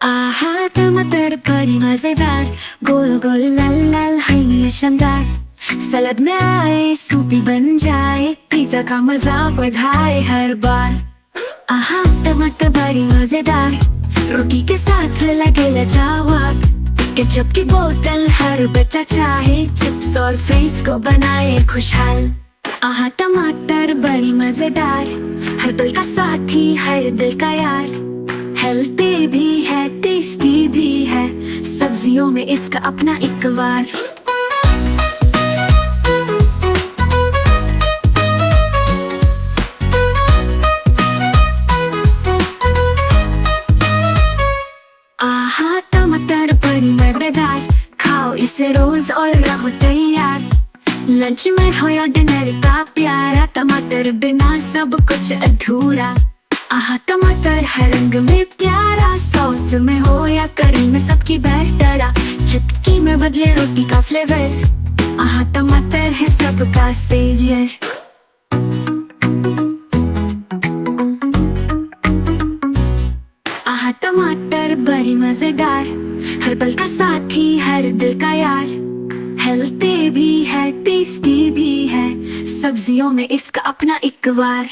आहा टमाटर बड़ी मजेदार, गोल गोल लाल लाल है ये शानदार। सलाद में आए सूपी बन जाए, पिज्जा का मजा बढ़ाए हर बार। आहा टमाटर बड़ी मजेदार, रोटी के साथ लगे लाजवाब। केचप की बोतल हर बच्चा चाहे, चिप्स और फ्राइज को बनाए खुशहाल। आहा टमाटर बड़ी मजेदार, हर पल का साथी हर दिल का यार। हेल्दी भी है टेस्टी भी है, सब्जियों में इसका अपना एक वार। आहा टमाटर बड़ी मजेदार, खाओ इसे रोज और रहो तैयार। लंच में हो या डिनर का प्यारा, टमाटर बिना सब कुछ अधूरा। आहा टमाटर हर रंग में प्यारा, सॉस में हो या करी में सबकी बेहतरा। चुटकी में बदले रोटी का फ्लेवर, आहा टमाटर है सबका सेवियर। आहा टमाटर बड़ी मजेदार, हर पल का साथी हर दिल का यार। हेल्दी भी है टेस्टी भी है, सब्जियों में इसका अपना एक वार।